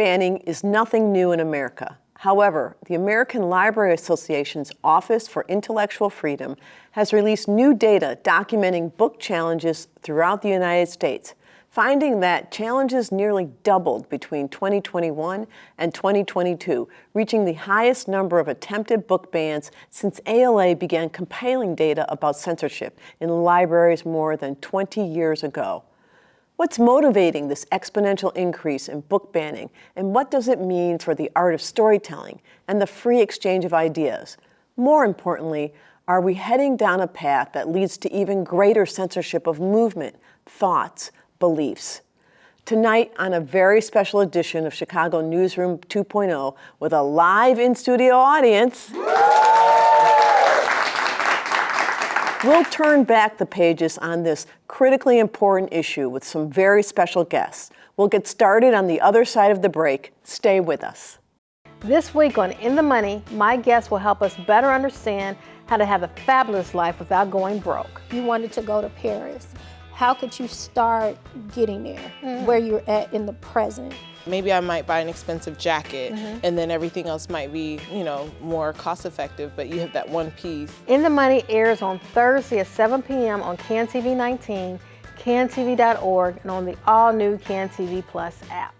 banning is nothing new in America. However, the American Library Association's Office for Intellectual Freedom has released new data documenting book challenges throughout the United States, finding that challenges nearly doubled between 2021 and 2022, reaching the highest number of attempted book bans since ALA began compiling data about censorship in libraries more than 20 years ago. What's motivating this exponential increase in book banning, and what does it mean for the art of storytelling and the free exchange of ideas? More importantly, are we heading down a path that leads to even greater censorship of movement, thoughts, beliefs? Tonight, on a very special edition of Chicago Newsroom 2.0 with a live in-studio audience, we'll turn back the pages on this critically important issue with some very special guests. We'll get started on the other side of the break. Stay with us. This week on In the Money, my guests will help us better understand how to have a fabulous life without going broke. You wanted to go to Paris. How could you start getting there, where you're at in the present? Maybe I might buy an expensive jacket and then everything else might be, more cost effective, but you have that one piece. In the Money airs on Thursday at 7 p.m. on CAN-TV 19, cantv.org, and on the all-new CAN-TV Plus app.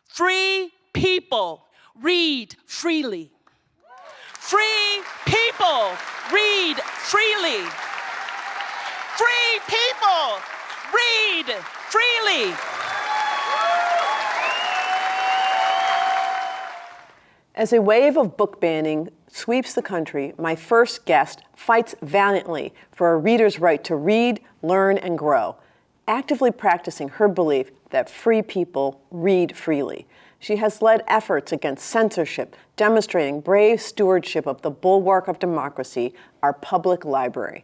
Free people read freely. Free people read freely. Free people read freely. As a wave of book banning sweeps the country, my first guest fights valiantly for a reader's right to read, learn, and grow, actively practicing her belief that free people read freely. She has led efforts against censorship, demonstrating brave stewardship of the bulwark of democracy, our public library.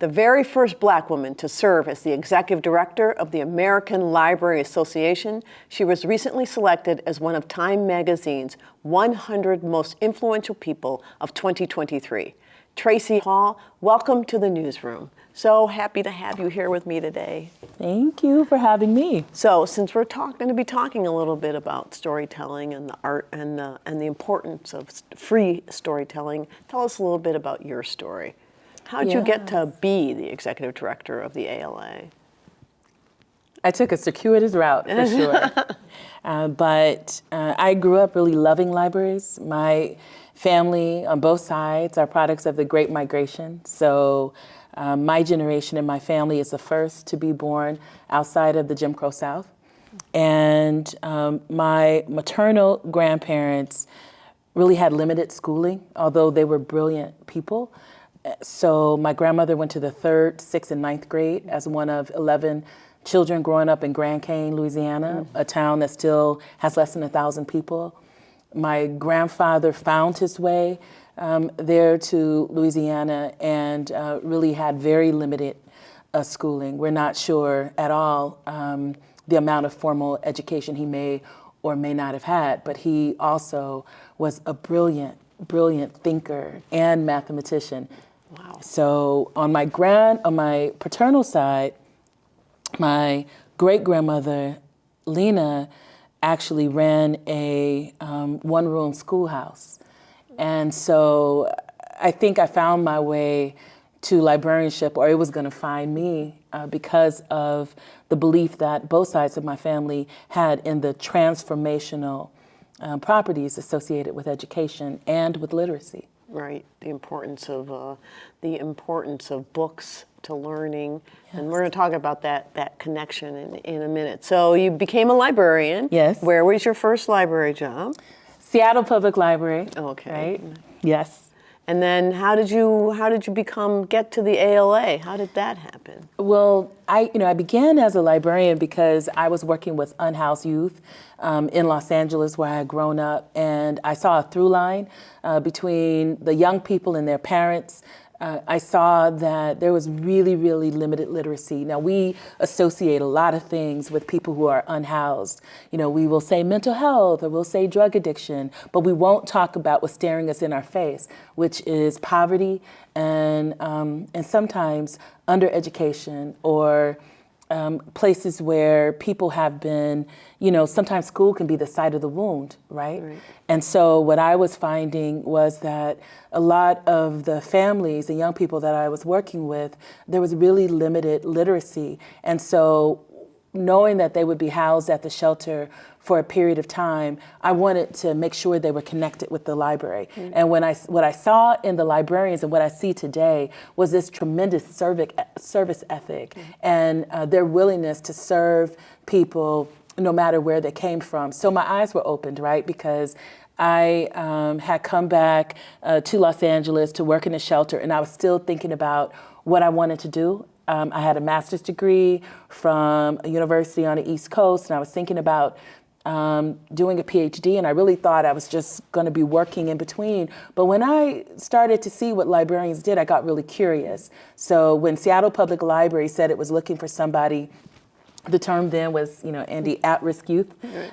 The very first Black woman to serve as the executive director of the American Library Association, she was recently selected as one of Time Magazine's 100 most influential people of 2023. Tracie Hall, welcome to the Newsroom. So happy to have you here with me today. Thank you for having me. So since we're going to be talking a little bit about storytelling and the art and the importance of free storytelling, tell us a little bit about your story. How did you get to be the executive director of the ALA? I took a circuitous route for sure. But I grew up really loving libraries. My family on both sides are products of the Great Migration. So my generation and my family is the first to be born outside of the Jim Crow South. And my maternal grandparents really had limited schooling, although they were brilliant people. So my grandmother went to the 3rd, 6th, and 9th grade as one of 11 children growing up in Grand Cane, Louisiana, a town that still has less than 1,000 people. My grandfather found his way there to Louisiana and really had very limited schooling. We're not sure at all the amount of formal education he may or may not have had, but he also was a brilliant thinker and mathematician. Wow. So on my paternal side, my great-grandmother, Lena, actually ran a one-room schoolhouse. And so I think I found my way to librarianship, or it was going to find me, because of the belief that both sides of my family had in the transformational properties associated with education and with literacy. Right, the importance of books to learning, yes. And we're going to talk about that connection in a minute. So you became a librarian. Yes. Where was your first library job? Seattle Public Library. Okay. Right. Yes. And then how did you get to the ALA? How did that happen? Well, I began as a librarian because I was working with unhoused youth in Los Angeles, where I had grown up, and I saw a through line between the young people and their parents I saw that there was really, really limited literacy. Now, we associate a lot of things with people who are unhoused. You know, we will say mental health or we'll say drug addiction, but we won't talk about what's staring us in our face, which is poverty and sometimes undereducation or places where people have been, you know, sometimes school can be the site of the wound, right? And so what I was finding was that a lot of the families and young people that I was working with, there was really limited literacy. And so knowing that they would be housed at the shelter for a period of time, I wanted to make sure they were connected with the library. And what I saw in the librarians and what I see today was this tremendous service ethic and their willingness to serve people no matter where they came from. So my eyes were opened, right? Because I had come back to Los Angeles to work in a shelter, and I was still thinking about what I wanted to do. I had a master's degree from a university on the East Coast, and I was thinking about doing a PhD, and I really thought I was just going to be working in between. But when I started to see what librarians did, I got really curious. So when Seattle Public Library said it was looking for somebody, the term then was, you know, Andy, at-risk youth,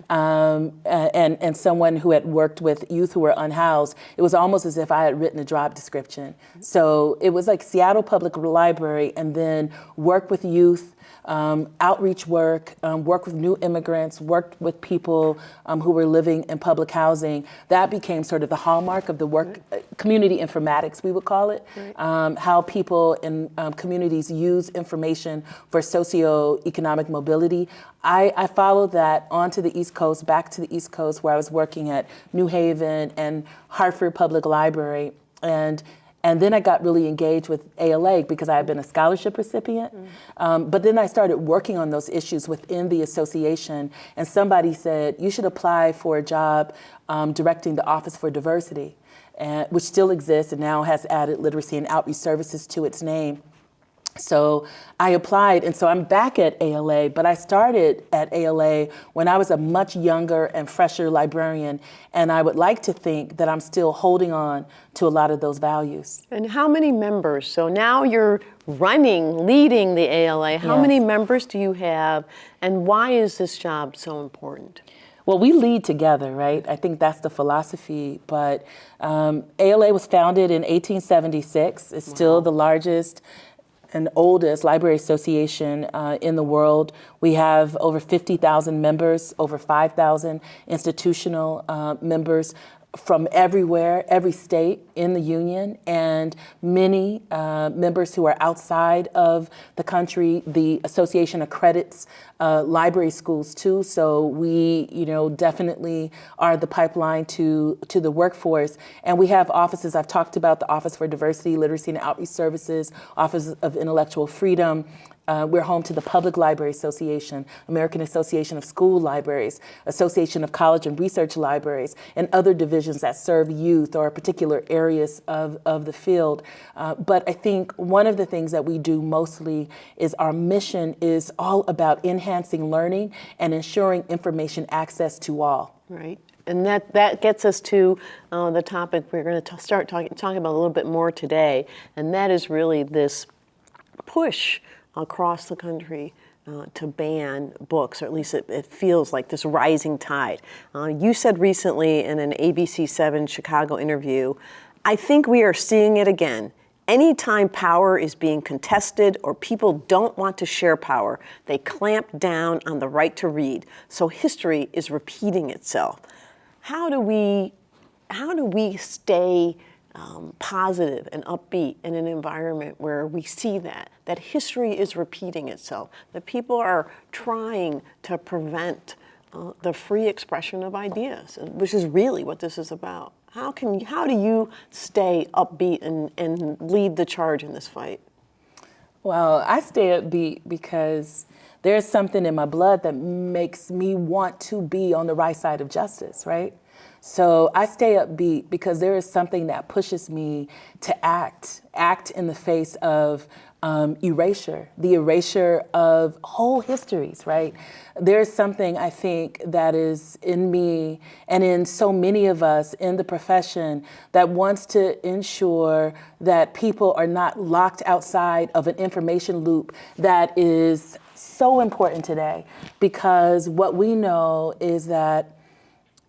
and someone who had worked with youth who were unhoused. It was almost as if I had written a job description. So it was like Seattle Public Library, and then work with youth, outreach work, work with new immigrants, worked with people who were living in public housing. That became sort of the hallmark of the work, community informatics, we would call it, how people in communities use information for socioeconomic mobility. I followed that onto the East Coast, back to the East Coast, where I was working at New Haven and Hartford Public Library. And then I got really engaged with ALA because I had been a scholarship recipient. But then I started working on those issues within the association. And somebody said, you should apply for a job directing the Office for Diversity, which still exists and now has added literacy and outreach services to its name. So I applied, and so I'm back at ALA, but I started at ALA when I was a much younger and fresher librarian, and I would like to think that I'm still holding on to a lot of those values. And how many members? So now you're leading the ALA. How many members do you have, and why is this job so important? Well, we lead together, right? I think that's the philosophy, but ALA was founded in 1876. It's still the largest and oldest library association in the world. We have over 50,000 members, over 5,000 institutional members from everywhere, every state in the union, and many members who are outside of the country. The association accredits library schools too, so we, definitely are the pipeline to the workforce. And we have offices. I've talked about the Office for Diversity, Literacy, and Outreach Services, Office of Intellectual Freedom. We're home to the Public Library Association, American Association of School Libraries, Association of College and Research Libraries, and other divisions that serve youth or particular areas of the field. But I think one of the things that we do mostly is our mission is all about enhancing learning and ensuring information access to all. Right. And that gets us to the topic we're going to start talking about a little bit more today, and that is really this push across the country to ban books, or at least it feels like this rising tide. You said recently in an ABC7 Chicago interview, I think we are seeing it again. Anytime power is being contested or people don't want to share power, they clamp down on the right to read. So history is repeating itself. How do we stay positive and upbeat in an environment where we see that history is repeating itself, that people are trying to prevent the free expression of ideas, which is really what this is about? How do you stay upbeat and lead the charge in this fight? Well, I stay upbeat because there's something in my blood that makes me want to be on the right side of justice, right? So I stay upbeat because there is something that pushes me to act in the face of erasure, the erasure of whole histories, right? There's something I think that is in me and in so many of us in the profession that wants to ensure that people are not locked outside of an information loop that is so important today, because what we know is that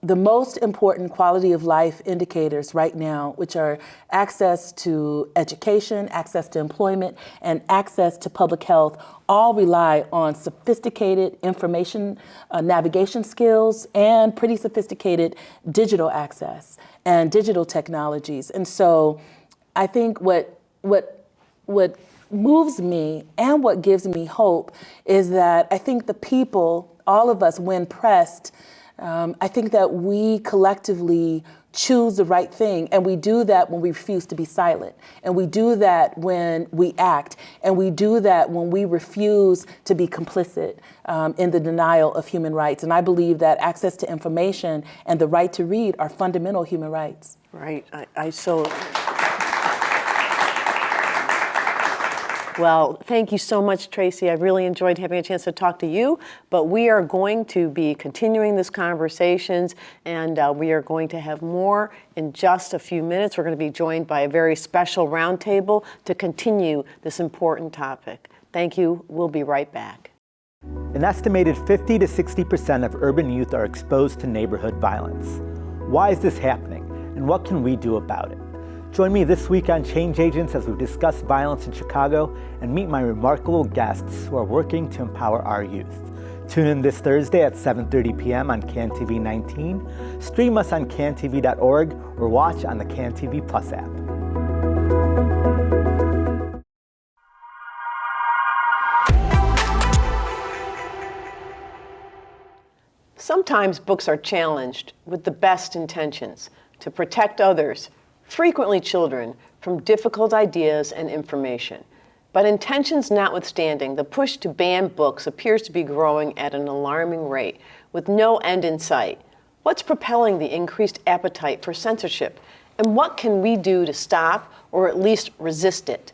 the most important quality of life indicators right now, which are access to education, access to employment, and access to public health, all rely on sophisticated information navigation skills and pretty sophisticated digital access and digital technologies. And so I think what moves me and what gives me hope is that I think the people, all of us, when pressed, I think that we collectively choose the right thing, and we do that when we refuse to be silent, and we do that when we act, and we do that when we refuse to be complicit in the denial of human rights. And I believe that access to information and the right to read are fundamental human rights. Right. Well, thank you so much, Tracie. I've really enjoyed having a chance to talk to you, but we are going to be continuing this conversations, and we are going to have more in just a few minutes. We're going to be joined by a very special roundtable to continue this important topic. Thank you. We'll be right back. An estimated 50 to 60% of urban youth are exposed to neighborhood violence. Why is this happening, and what can we do about it? Join me this week on Change Agents as we discuss violence in Chicago and meet my remarkable guests who are working to empower our youth. Tune in this Thursday at 7:30 p.m. on CanTV 19, stream us on cantv.org, or watch on the CanTV Plus app. Sometimes books are challenged with the best intentions to protect others, frequently children, from difficult ideas and information. But intentions notwithstanding, the push to ban books appears to be growing at an alarming rate, with no end in sight. What's propelling the increased appetite for censorship? And what can we do to stop or at least resist it?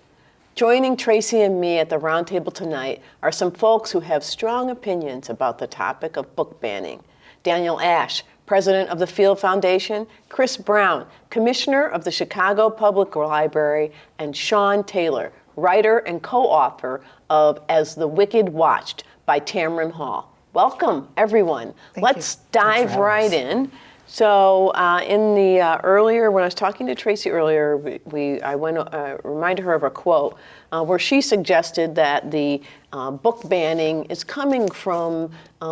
Joining Tracie and me at the roundtable tonight are some folks who have strong opinions about the topic of book banning. Daniel Ash, President of the Field Foundation, Chris Brown, Commissioner of the Chicago Public Library, and Shawn Taylor, writer and co-author of As the Wicked Watched by Tamron Hall. Welcome, everyone. Let's dive right in. So in the earlier, when I was talking to Tracie earlier, I reminded her of a quote where she suggested that the book banning is coming from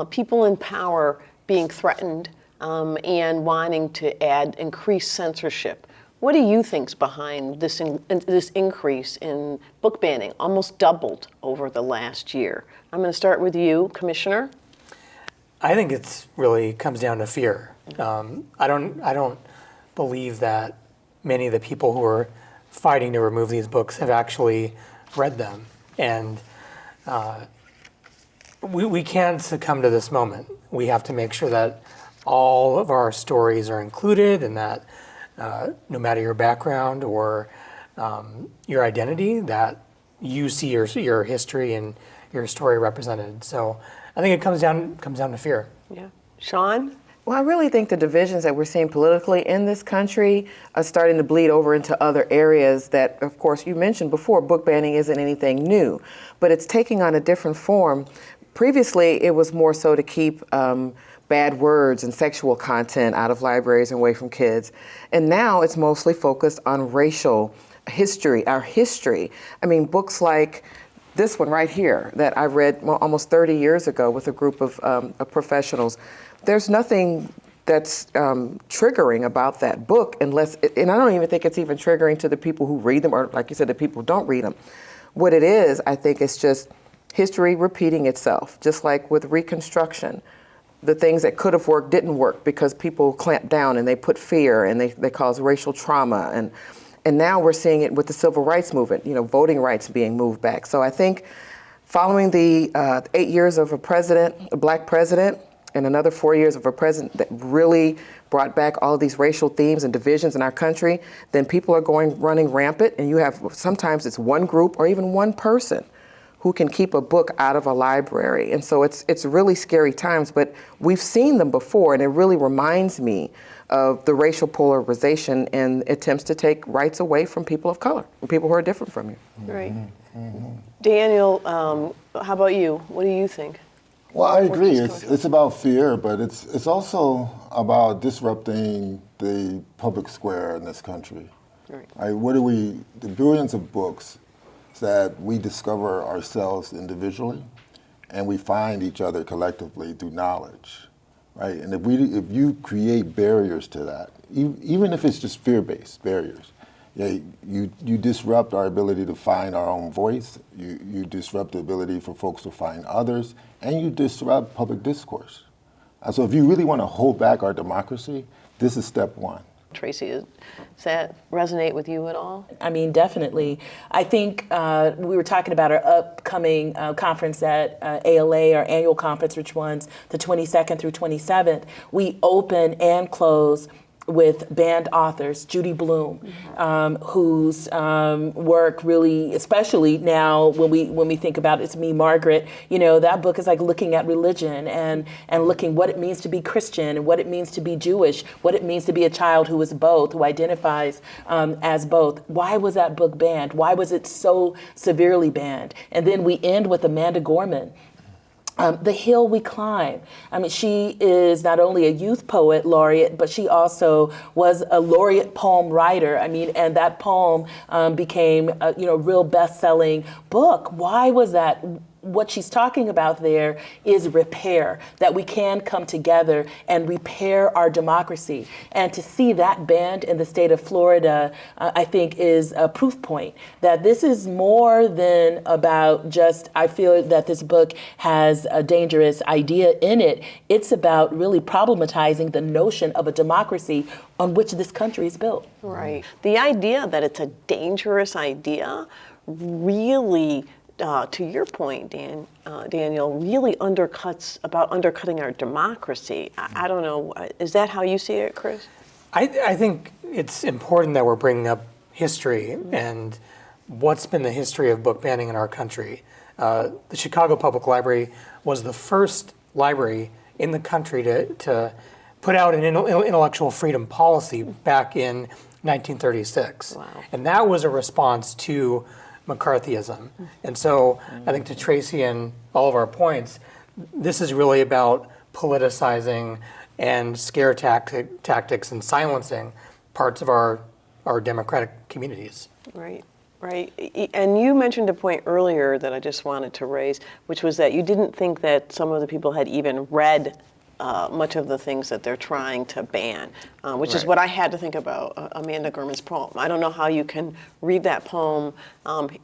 people in power being threatened and wanting to add increased censorship. What do you think's behind this increase in book banning, almost doubled over the last year? I'm going to start with you, Commissioner. I think it's really comes down to fear. I don't believe that many of the people who are fighting to remove these books have actually read them, and we can't succumb to this moment. We have to make sure that all of our stories are included, and that no matter your background or your identity, that you see your history and your story represented. So I think it comes down to fear. Yeah, Shawn. Well, I really think the divisions that we're seeing politically in this country are starting to bleed over into other areas that, of course, you mentioned before, book banning isn't anything new, but it's taking on a different form. Previously, it was more so to keep bad words and sexual content out of libraries and away from kids. And now it's mostly focused on racial history, our history. I mean, books like this one right here that I read almost 30 years ago with a group of professionals. There's nothing that's triggering about that book and I don't even think it's even triggering to the people who read them, or like you said, the people who don't read them. What it is, I think, is just history repeating itself, just like with Reconstruction. The things that could have worked didn't work because people clamped down and they put fear and they caused racial trauma. And now we're seeing it with the civil rights movement, voting rights being moved back. So I think following the 8 years of a Black president, in another 4 years of a president that really brought back all of these racial themes and divisions in our country, then people are running rampant, and you have, sometimes it's one group or even one person who can keep a book out of a library. And so it's really scary times, but we've seen them before, and it really reminds me of the racial polarization and attempts to take rights away from people of color, from people who are different from you. Right. Daniel, how about you? What do you think? Well, I agree. It's about fear, but it's also about disrupting the public square in this country. Right. The brilliance of books is that we discover ourselves individually, and we find each other collectively through knowledge, right? And if you create barriers to that, even if it's just fear-based barriers, you disrupt our ability to find our own voice, you disrupt the ability for folks to find others, and you disrupt public discourse. So if you really want to hold back our democracy, this is step one. Tracie, does that resonate with you at all? I mean, definitely. I think we were talking about our upcoming conference at ALA, our annual conference, which runs the 22nd through 27th. We open and close with banned authors, Judy Blume, whose work really, especially now when we think about It's Me, Margaret, that book is like looking at religion and looking what it means to be Christian and what it means to be Jewish, what it means to be a child who is both, who identifies as both. Why was that book banned? Why was it so severely banned? And then we end with Amanda Gorman. The Hill We Climb. I mean, she is not only a youth poet laureate, but she also was a laureate poem writer. I mean, and that poem became a real best-selling book. Why was that? What she's talking about there is repair, that we can come together and repair our democracy. And to see that banned in the state of Florida, I think is a proof point that this is more than about just, I feel that this book has a dangerous idea in it. It's about really problematizing the notion of a democracy on which this country is built. Right. The idea that it's a dangerous idea really, to your point, Daniel, really undercutting our democracy. I don't know. Is that how you see it, Chris? I think it's important that we're bringing up history and what's been the history of book banning in our country. The Chicago Public Library was the first library in the country to put out an intellectual freedom policy back in 1936. Wow. And that was a response to McCarthyism. And so I think to Tracie and all of our points, this is really about politicizing and scare tactics and silencing parts of our democratic communities. Right. Right. And you mentioned a point earlier that I just wanted to raise, which was that you didn't think that some of the people had even read much of the things that they're trying to ban, which is what I had to think about Amanda Gorman's poem. I don't know how you can read that poem,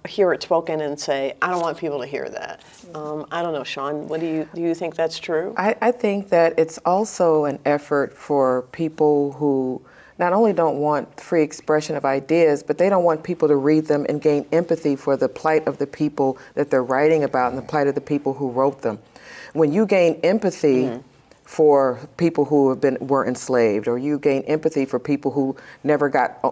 hear it spoken, and say, I don't want people to hear that. I don't know, Shawn, do you think that's true? I think that it's also an effort for people who not only don't want free expression of ideas, but they don't want people to read them and gain empathy for the plight of the people that they're writing about and the plight of the people who wrote them. When you gain empathy for people who were enslaved, or you gain empathy for people who never got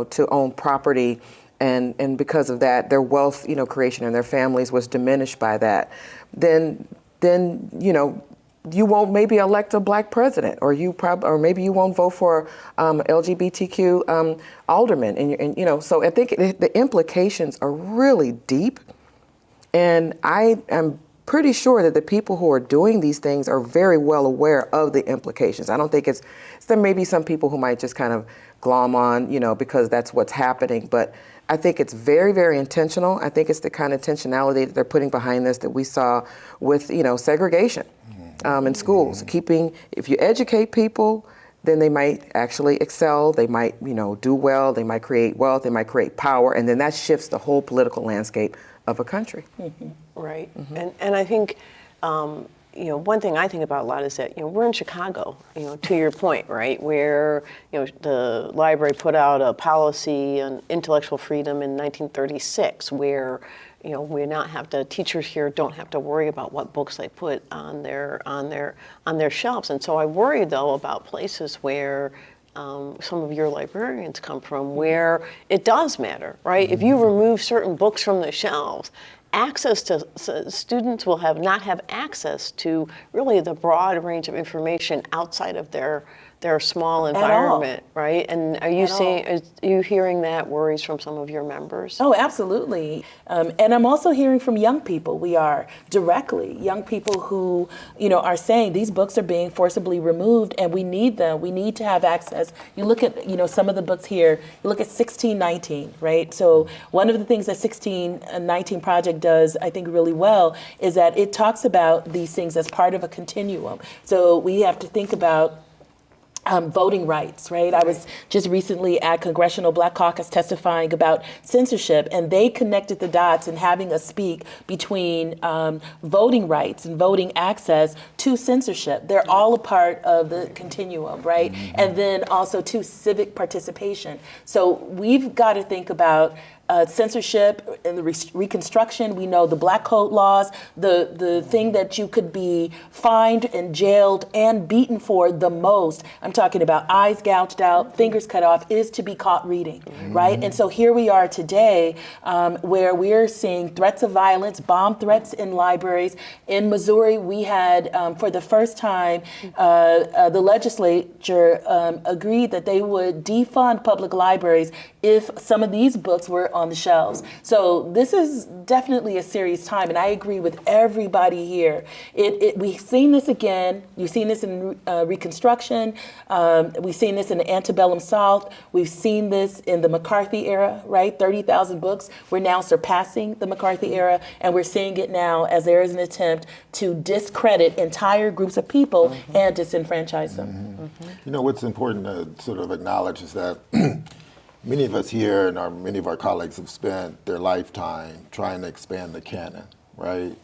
to own property, and because of that their wealth creation and their families was diminished by that, then you won't maybe elect a black president, or maybe you won't vote for LGBTQ alderman, and so I think the implications are really deep, and I am pretty sure that the people who are doing these things are very well aware of the implications. I don't think there may be some people who might just kind of glom on, because that's what's happening, but I think it's very, very intentional. I think it's the kind of intentionality that they're putting behind this that we saw with, segregation in schools. If you educate people, then they might actually excel, they might, do well, they might create wealth, they might create power, and then that shifts the whole political landscape of a country. Right. And I think, one thing I think about a lot is that, we're in Chicago, to your point, right, where, the library put out a policy on intellectual freedom in 1936 where, teachers here don't have to worry about what books they put on their shelves. And so I worry though about places where some of your librarians come from, where it does matter, right? If you remove certain books from the shelves, students will not have access to really the broad range of information outside of their small environment, right? And are you hearing that worries from some of your members? Oh, absolutely. And I'm also hearing from young people. We are directly young people who, are saying these books are being forcibly removed, and we need them. We need to have access. You look at, some of the books here. You look at 1619, right? So one of the things that 1619 Project does, I think, really well is that it talks about these things as part of a continuum. So we have to think about voting rights, right? I was just recently at Congressional Black Caucus testifying about censorship, and they connected the dots in having us speak between voting rights and voting access to censorship. They're all a part of the continuum, right? And then also to civic participation. So we've got to think about censorship and the Reconstruction. We know the Black Code laws, the thing that you could be fined and jailed and beaten for the most, I'm talking about eyes gouged out, fingers cut off, is to be caught reading, right? And so here we are today where we're seeing threats of violence, bomb threats in libraries. In Missouri, we had, for the first time, the legislature agreed that they would defund public libraries if some of these books were on the shelves. So this is definitely a serious time, and I agree with everybody here. We've seen this again. You've seen this in Reconstruction. We've seen this in the antebellum South. We've seen this in the McCarthy era, right? 30,000 books. We're now surpassing the McCarthy era, and we're seeing it now as there is an attempt to discredit entire groups of people and disenfranchise them. What's important to sort of acknowledge is that many of us here and many of our colleagues have spent their lifetime trying to expand the canon, right?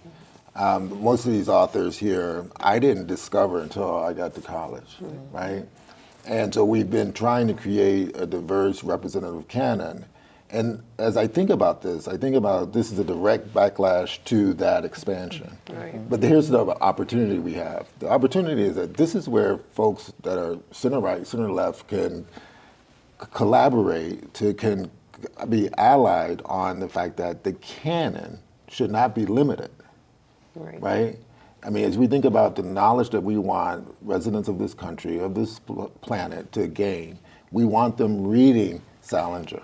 Most of these authors here, I didn't discover until I got to college, right? And so we've been trying to create a diverse representative canon. And as I think about this is a direct backlash to that expansion. Right. But here's the opportunity we have. The opportunity is that this is where folks that are center right, center left can collaborate, can be allied on the fact that the canon should not be limited, right? I mean, as we think about the knowledge that we want residents of this country, of this planet to gain, we want them reading Salinger.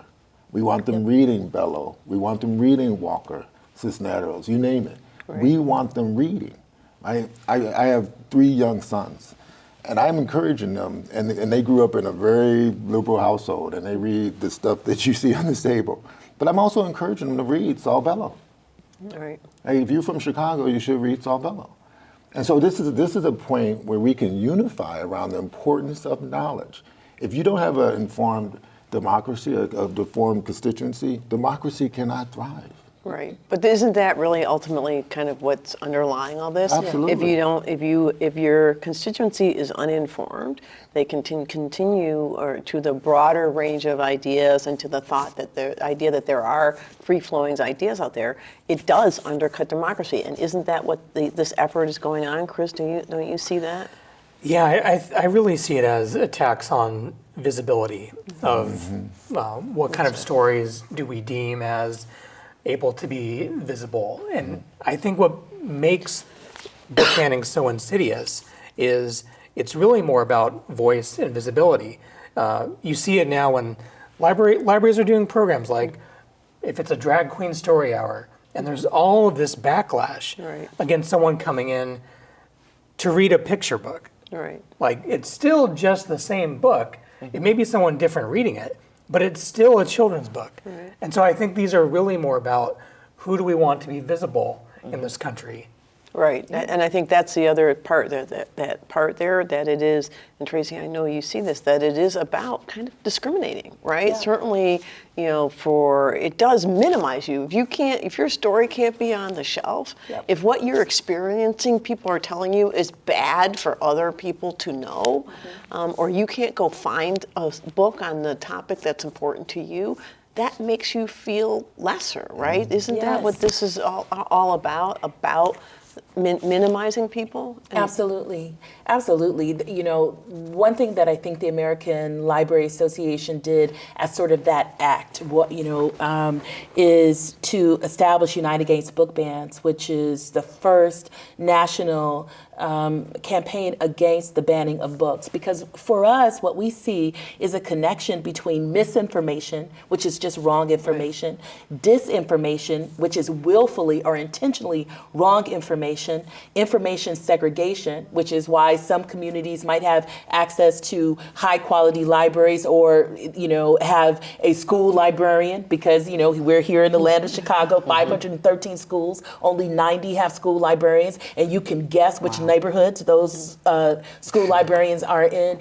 We want them reading Bellow. We want them reading Walker, Cisneros, you name it. We want them reading, right? I have 3 young sons. And I'm encouraging them, and they grew up in a very liberal household, and they read the stuff that you see on this table. But I'm also encouraging them to read Saul Bellow. Right. Hey, if you're from Chicago, you should read Saul Bellow. And so this is a point where we can unify around the importance of knowledge. If you don't have an informed democracy, a informed constituency, democracy cannot thrive. Right, but isn't that really ultimately kind of what's underlying all this? Absolutely. If your constituency is uninformed, they can continue to the broader range of ideas and to the thought that the idea that there are free-flowing ideas out there. It does undercut democracy, and isn't that what this effort is going on, Chris? Don't you see that? Yeah, I really see it as attacks on visibility of what kind of stories do we deem as able to be visible. And I think what makes book banning so insidious is it's really more about voice and visibility. You see it now when libraries are doing programs like if it's a drag queen story hour, and there's all of this backlash against someone coming in to read a picture book. Right. Like, it's still just the same book. It may be someone different reading it, but it's still a children's book. Right. And so I think these are really more about who do we want to be visible in this country. Right, and I think that's the other part there, that part there, that it is, and Tracie, I know you see this, that it is about kind of discriminating, right? Yeah. Certainly, it does minimize you. If your story can't be on the shelf, if what you're experiencing, people are telling you is bad for other people to know, or you can't go find a book on the topic that's important to you, that makes you feel lesser, right? Isn't that what this is all about minimizing people? Absolutely, absolutely. You know, one thing that I think the American Library Association did as sort of that act, is to establish Unite Against Book Bans, which is the first national campaign against the banning of books. Because for us, what we see is a connection between misinformation, which is just wrong information, disinformation, which is willfully or intentionally wrong information, information segregation, which is why some communities might have access to high quality libraries or, have a school librarian because, we're here in the land of Chicago, 513 schools, only 90 have school librarians, and you can guess which neighborhoods those school librarians are in.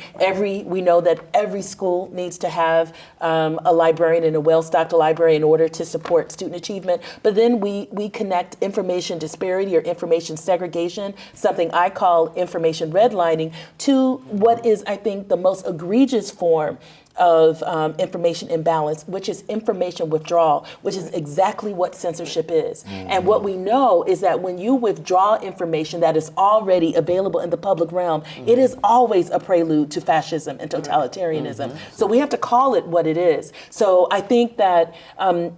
We know that every school needs to have a librarian and a well-stocked library in order to support student achievement. But then we connect information disparity or information segregation, something I call information redlining, to what is, I think, the most egregious form of information imbalance, which is information withdrawal, which is exactly what censorship is. And what we know is that when you withdraw information that is already available in the public realm, it is always a prelude to fascism and totalitarianism. So we have to call it what it is. So I think that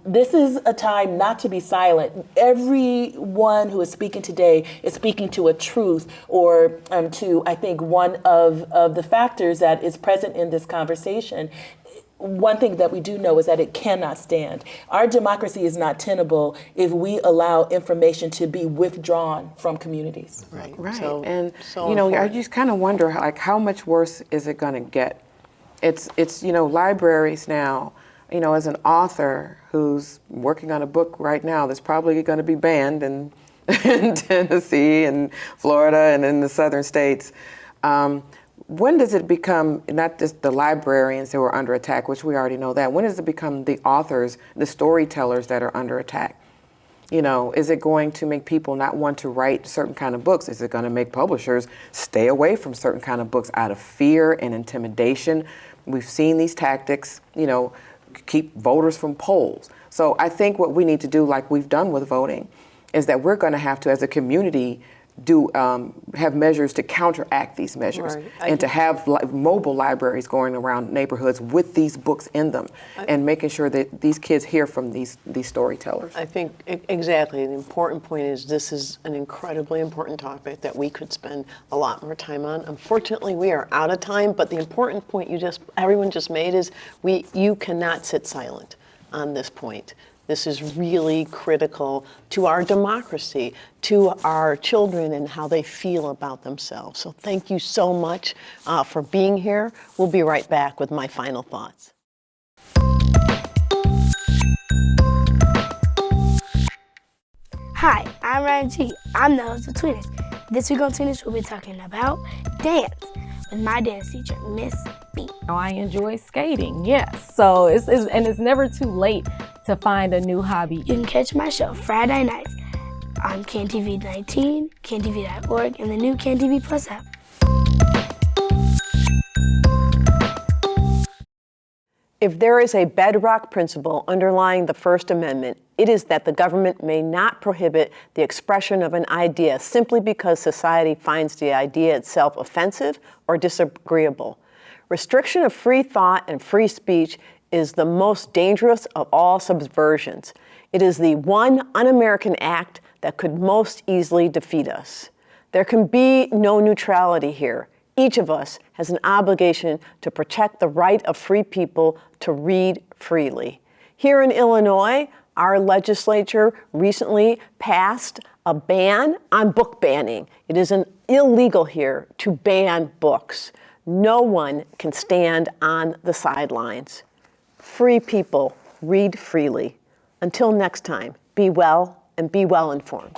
this is a time not to be silent. Everyone who is speaking today is speaking to a truth or to, I think, one of the factors that is present in this conversation. One thing that we do know is that it cannot stand. Our democracy is not tenable if we allow information to be withdrawn from communities. Right. So I just kind of wonder, how much worse is it going to get? It's libraries now, as an author who's working on a book right now that's probably going to be banned in Tennessee and Florida and in the southern states. When does it become not just the librarians who are under attack, which we already know that, when does it become the authors, the storytellers that are under attack? Is it going to make people not want to write certain kind of books? Is it going to make publishers stay away from certain kind of books out of fear and intimidation? We've seen these tactics, keep voters from polls. So I think what we need to do, like we've done with voting, is that we're going to have to, as a community, have measures to counteract these measures, and to have mobile libraries going around neighborhoods with these books in them, and making sure that these kids hear from these storytellers. I think exactly. The important point is this is an incredibly important topic that we could spend a lot more time on. Unfortunately, we are out of time. But the important point everyone just made is you cannot sit silent on this point. This is really critical to our democracy, to our children and how they feel about themselves. So thank you so much for being here. We'll be right back with my final thoughts. Hi, I'm Ryan G. I'm the host of Tweeners. This week on Tweeners, we'll be talking about dance with my dance teacher, Miss B. I enjoy skating, yes. So it's never too late to find a new hobby. You can catch my show Friday nights on CanTV 19, cantv.org, and the new CanTV Plus app. If there is a bedrock principle underlying the First Amendment, it is that the government may not prohibit the expression of an idea simply because society finds the idea itself offensive or disagreeable. Restriction of free thought and free speech is the most dangerous of all subversions. It is the one un-American act that could most easily defeat us. There can be no neutrality here. Each of us has an obligation to protect the right of free people to read freely. Here in Illinois, our legislature recently passed a ban on book banning. It is illegal here to ban books. No one can stand on the sidelines. Free people read freely. Until next time, be well and be well informed.